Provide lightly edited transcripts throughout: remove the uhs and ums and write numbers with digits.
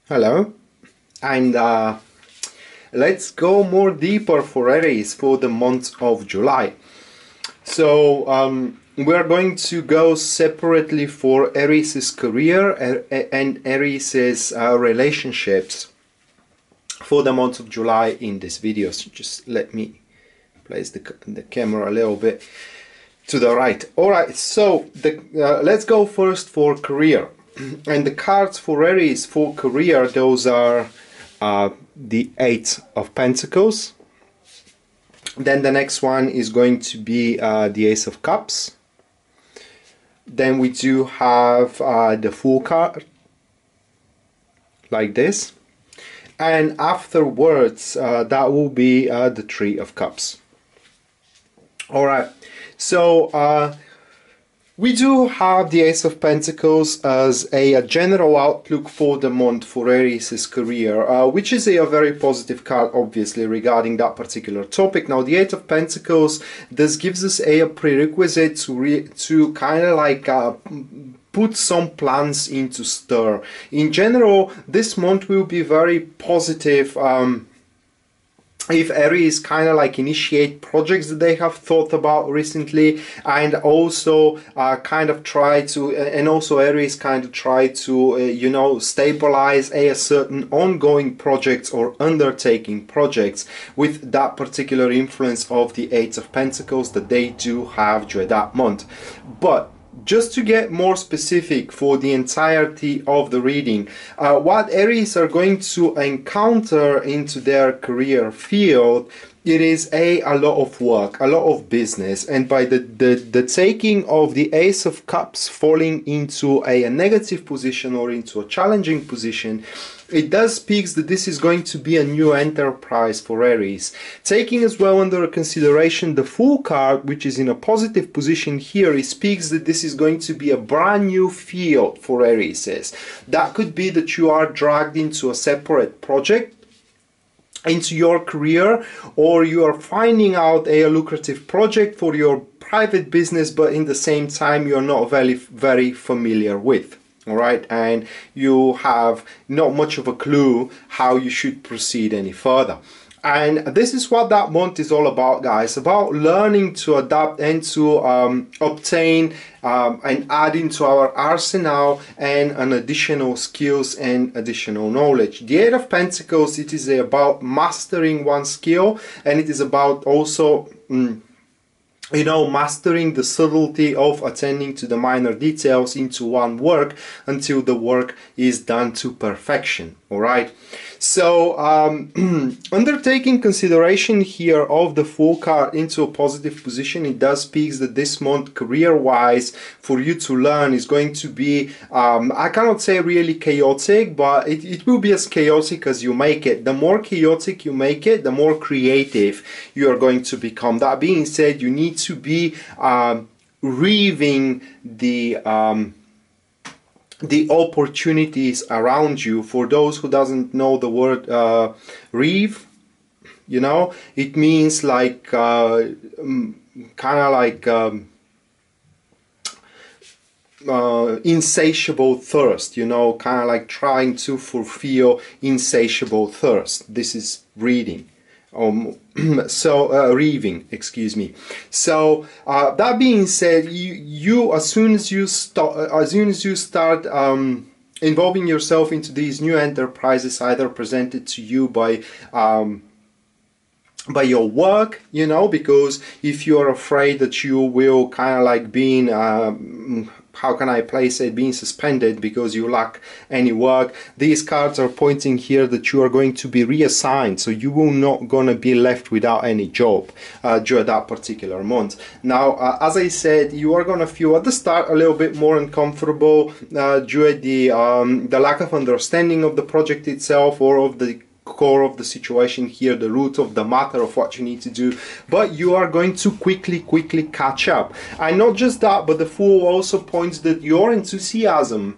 Hello, and let's go more deeper for Aries for the month of July. So we're going to go separately for Aries' career and Aries' relationships for the month of July in this video. So just let me place the camera a little bit to the right. Alright, so let's go first for career. And the cards for Aries for career, those are the Eight of Pentacles. Then the next one is going to be the Ace of Cups. Then we do have the Fool card, like this. And afterwards, that will be the Three of Cups. Alright, so we do have the Ace of Pentacles as a general outlook for the month for Aries' career, which is a very positive card, obviously, regarding that particular topic. Now, the Eight of Pentacles, this gives us a prerequisite to kind of like put some plans into stir. In general, this month will be very positive. If Aries kind of like initiate projects that they have thought about recently, and also kind of try to, and also Aries kind of try to, you know, stabilize a certain ongoing projects or undertaking projects with that particular influence of the Eight of Pentacles that they do have during that month. But just to get more specific for the entirety of the reading, what Aries are going to encounter into their career field, it is a lot of work, a lot of business, and by the taking of the Ace of Cups falling into a negative position or into a challenging position, it does speak that this is going to be a new enterprise for Aries. Taking as well under consideration the Fool card, which is in a positive position here, it speaks that this is going to be a brand new field for Aries. That could be that you are dragged into a separate project, into your career, or you are finding out a lucrative project for your private business, but in the same time you're not very familiar with. Alright, and you have not much of a clue how you should proceed any further. And this is what that month is all about, guys, about learning to adapt and to obtain and add into our arsenal and an additional skills and additional knowledge. The Eight of Pentacles, it is about mastering one skill, and it is about also you know, mastering the subtlety of attending to the minor details into one work until the work is done to perfection. All right. So undertaking consideration here of the Fool card into a positive position, it does speak that this month career-wise for you to learn is going to be, I cannot say really chaotic, but it will be as chaotic as you make it. The more chaotic you make it, the more creative you are going to become. That being said, you need to be reaving the opportunities around you. For those who doesn't know the word reave, you know, it means like kind of like insatiable thirst, you know, kind of like trying to fulfill insatiable thirst. This is reading. Reaving, excuse me. So that being said, you as soon as you start involving yourself into these new enterprises, either presented to you by your work, you know, because if you are afraid that you will kind of like being how can I place it, being suspended because you lack any work, these cards are pointing here that you are going to be reassigned, so you will not gonna be left without any job during that particular month. Now, as I said, you are gonna feel at the start a little bit more uncomfortable due to the lack of understanding of the project itself or of the core of the situation here, the root of the matter of what you need to do, but you are going to quickly catch up. And not just that, but the Fool also points that your enthusiasm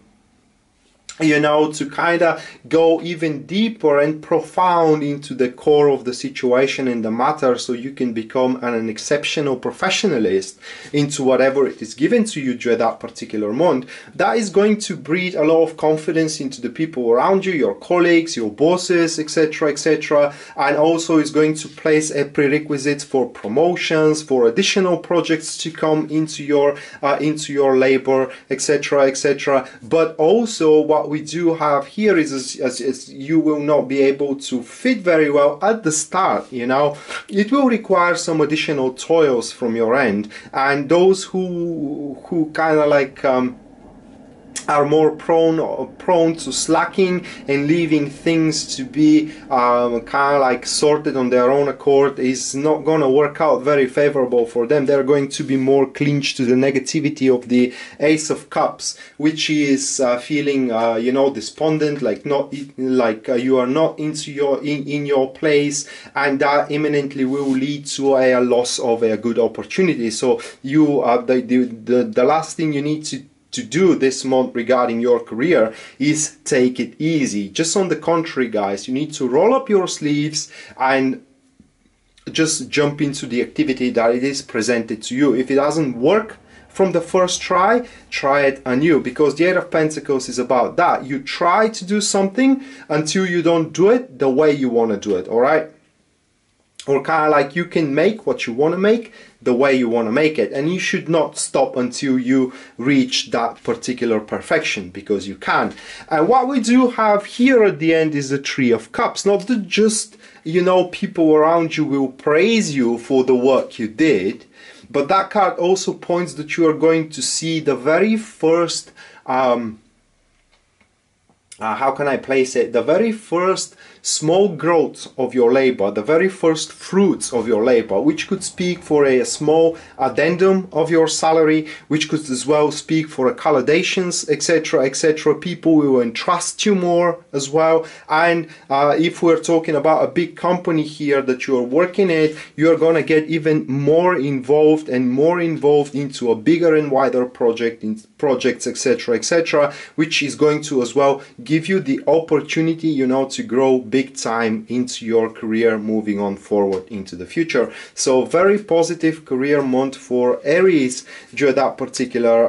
you know, to kind of go even deeper and profound into the core of the situation and the matter, so you can become an exceptional professionalist into whatever it is given to you during that particular month. That is going to breed a lot of confidence into the people around you, your colleagues, your bosses, etc., etc., and also is going to place a prerequisite for promotions, for additional projects to come into your labor, etc., etc. But also what we do have here is as you will not be able to fit very well at the start, you know. It will require some additional toils from your end, and those who kind of like are more prone to slacking and leaving things to be kind of like sorted on their own accord is not going to work out very favorable for them. They're going to be more clinched to the negativity of the Ace of Cups, which is feeling you know, despondent, like not like you are not into your in your place, and that imminently will lead to a loss of a good opportunity. So you the last thing you need to do this month regarding your career is take it easy. Just on the contrary, guys, you need to roll up your sleeves and just jump into the activity that it is presented to you. If it doesn't work from the first try, try it anew, because the Eight of Pentacles is about that. You try to do something until you don't do it the way you want to do it, all right? Or kind of like you can make what you want to make the way you want to make it, and you should not stop until you reach that particular perfection, because you can. And what we do have here at the end is the Three of Cups. Not that just, you know, people around you will praise you for the work you did, but that card also points that you are going to see the very first how can I place it? The very first small growth of your labor, the very first fruits of your labor, which could speak for a small addendum of your salary, which could as well speak for accommodations, etc., etc. People will entrust you more as well. And if we're talking about a big company here that you're working at, you're going to get even more involved and more involved into a bigger and wider projects, etc., etc., which is going to as well give you the opportunity, you know, to grow big time into your career moving on forward into the future. So very positive career month for Aries during that particular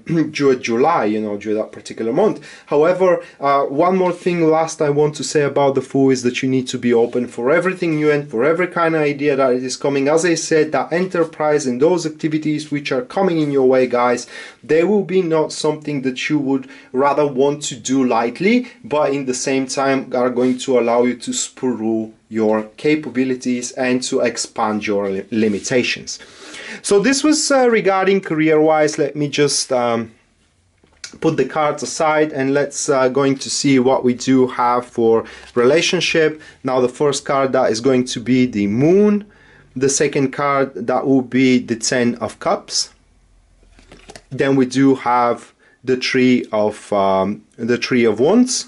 during July, you know, during that particular month. However, one more thing last I want to say about the Fool is that you need to be open for everything new and for every kind of idea that is coming. As I said, that enterprise and those activities which are coming in your way, guys, they will be not something that you would rather want to do lightly, but in the same time are going to allow you to sprue your capabilities and to expand your limitations. So this was regarding career-wise. Let me just put the cards aside and let's going to see what we do have for relationship. Now the first card, that is going to be the Moon. The second card, that will be the Ten of Cups. Then we do have the Three of Wands.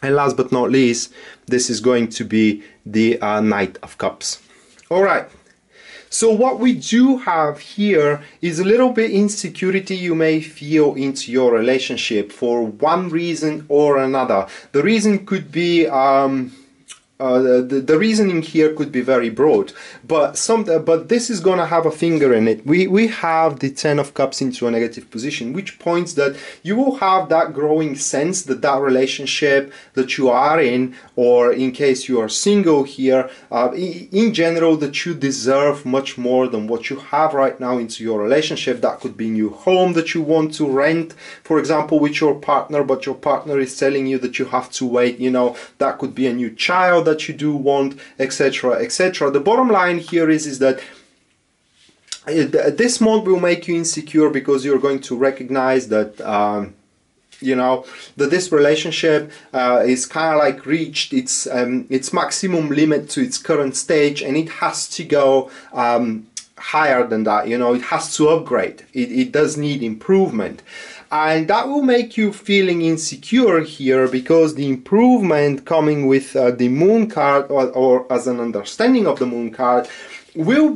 And last but not least, this is going to be the Knight of Cups. All right. So what we do have here is a little bit insecurity you may feel into your relationship for one reason or another. The reason could be the reasoning here could be very broad, but this is gonna have a finger in it. We have the Ten of Cups into a negative position, which points that you will have that growing sense that that relationship that you are in, or in case you are single here, in general, that you deserve much more than what you have right now into your relationship. That could be a new home that you want to rent, for example, with your partner, but your partner is telling you that you have to wait, you know. That could be a new child that you do want, etc., etc. The bottom line here is that this month will make you insecure because you're going to recognize that you know, that this relationship is kind of like reached its maximum limit to its current stage, and it has to go higher than that. You know, it has to upgrade. It does need improvement. And that will make you feeling insecure here, because the improvement coming with the Moon card, or as an understanding of the Moon card, will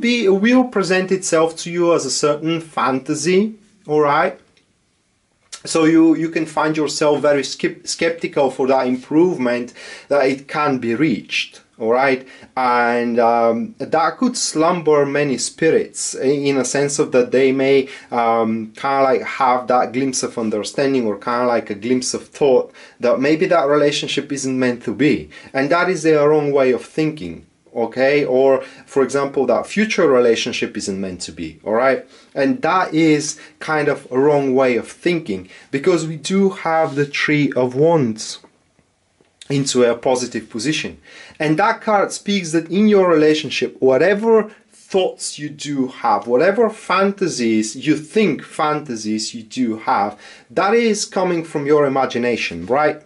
present itself to you as a certain fantasy, all right? So you can find yourself very skeptical for that improvement, that it can be reached. All right, and that could slumber many spirits in a sense of that they may kind of like have that glimpse of understanding, or kind of like a glimpse of thought that maybe that relationship isn't meant to be, and that is a wrong way of thinking. Okay, or for example, that future relationship isn't meant to be. All right, and that is kind of a wrong way of thinking, because we do have the Three of Wands into a positive position, and that card speaks that in your relationship, whatever thoughts you do have, whatever fantasies you think, fantasies you do have, that is coming from your imagination, right?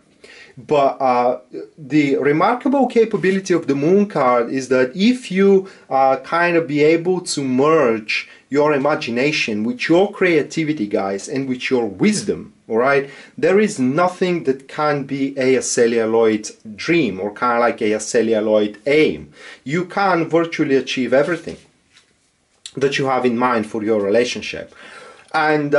But the remarkable capability of the Moon card is that if you kind of be able to merge your imagination with your creativity, guys, and with your wisdom, all right, there is nothing that can be a celluloid dream, or kind of like a celluloid aim. You can virtually achieve everything that you have in mind for your relationship. And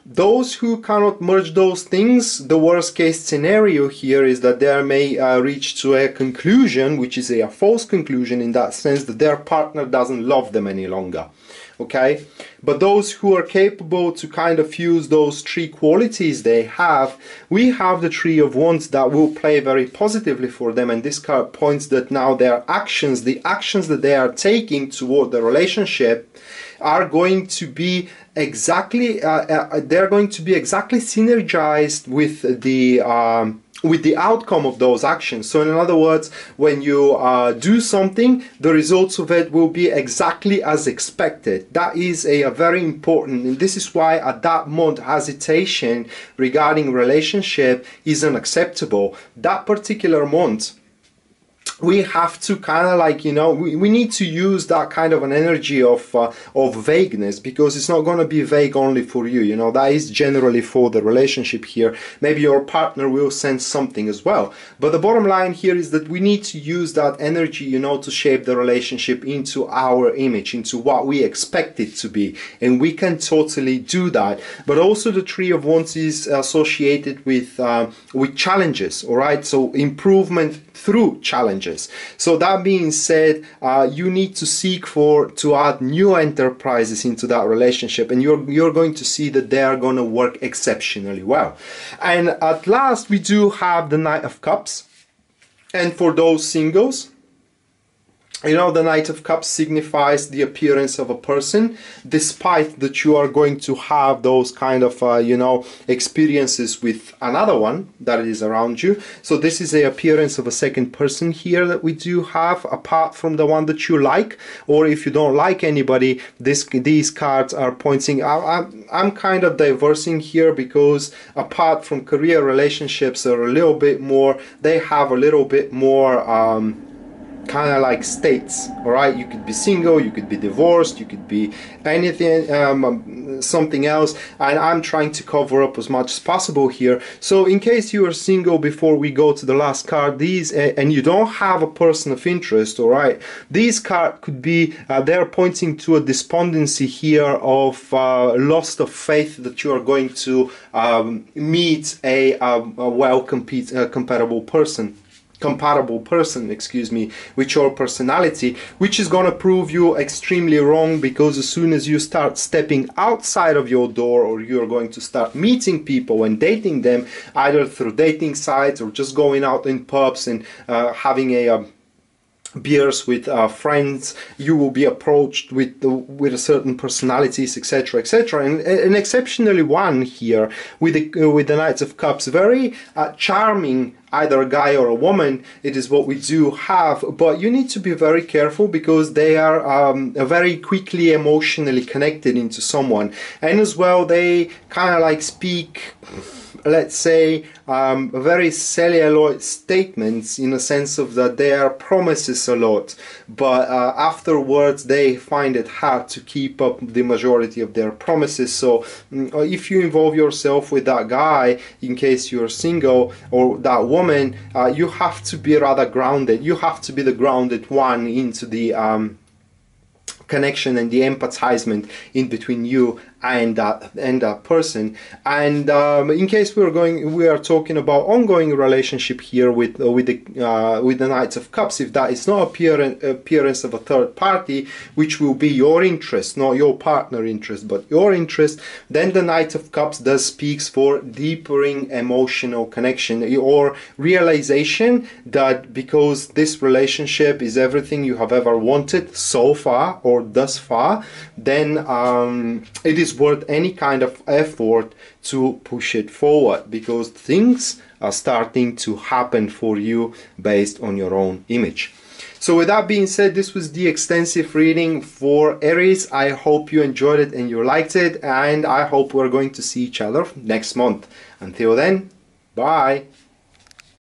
those who cannot merge those things, the worst case scenario here is that they may reach to a conclusion, which is a false conclusion, in that sense that their partner doesn't love them any longer. Okay, but those who are capable to kind of fuse those three qualities they have, we have the Three of Wands that will play very positively for them, and this card points that now their actions, the actions that they are taking toward the relationship, are going to be exactly they're going to be exactly synergized with the outcome of those actions. So in other words, when you do something, the results of it will be exactly as expected. That is a very important, and this is why at that moment hesitation regarding relationship is unacceptable. That particular month, we have to kind of like, you know, we need to use that kind of an energy of vagueness, because it's not going to be vague only for you, you know, that is generally for the relationship here. Maybe your partner will sense something as well, but the bottom line here is that we need to use that energy, you know, to shape the relationship into our image, into what we expect it to be, and we can totally do that. But also the Three of Wands is associated with challenges, all right, so improvement through challenges. So that being said, you need to seek to add new enterprises into that relationship, and you're going to see that they are going to work exceptionally well. And at last, we do have the Knight of Cups, and for those singles, you know, the Knight of Cups signifies the appearance of a person, despite that you are going to have those kind of, you know, experiences with another one that is around you. So this is the appearance of a second person here that we do have, apart from the one that you like, or if you don't like anybody, these cards are pointing out. I'm kind of diversing here, because apart from career, relationships are a little bit more, they have a little bit more kind of like states. All right, you could be single, you could be divorced, you could be anything, something else, and I'm trying to cover up as much as possible here. So in case you are single, before we go to the last card, these and you don't have a person of interest, all right, these cards could be they're pointing to a despondency here of loss of faith that you are going to meet a compatible person, excuse me, with your personality, which is going to prove you extremely wrong, because as soon as you start stepping outside of your door, or you're going to start meeting people and dating them, either through dating sites or just going out in pubs and having a beers with friends, you will be approached with a certain personalities, etc., etc. And exceptionally one here with the Knights of Cups, very charming, either a guy or a woman. It is what we do have, but you need to be very careful, because they are very quickly emotionally connected into someone, and as well they kind of like speak, let's say, very celluloid statements, in a sense of that they are promises a lot, but afterwards they find it hard to keep up the majority of their promises. So if you involve yourself with that guy, in case you're single, or that woman, you have to be rather grounded. You have to be the grounded one into the connection and the empathizement in between you and that person. And in case we are talking about ongoing relationship here with the Knights of Cups, if that is not appearance of a third party, which will be your interest, not your partner interest, but your interest, then the Knight of Cups does speaks for deepening emotional connection or realization that because this relationship is everything you have ever wanted so far or thus far, then it is worth any kind of effort to push it forward, because things are starting to happen for you based on your own image. So with that being said, this was the extensive reading for Aries. I hope you enjoyed it and you liked it, and I hope we're going to see each other next month. Until then, bye.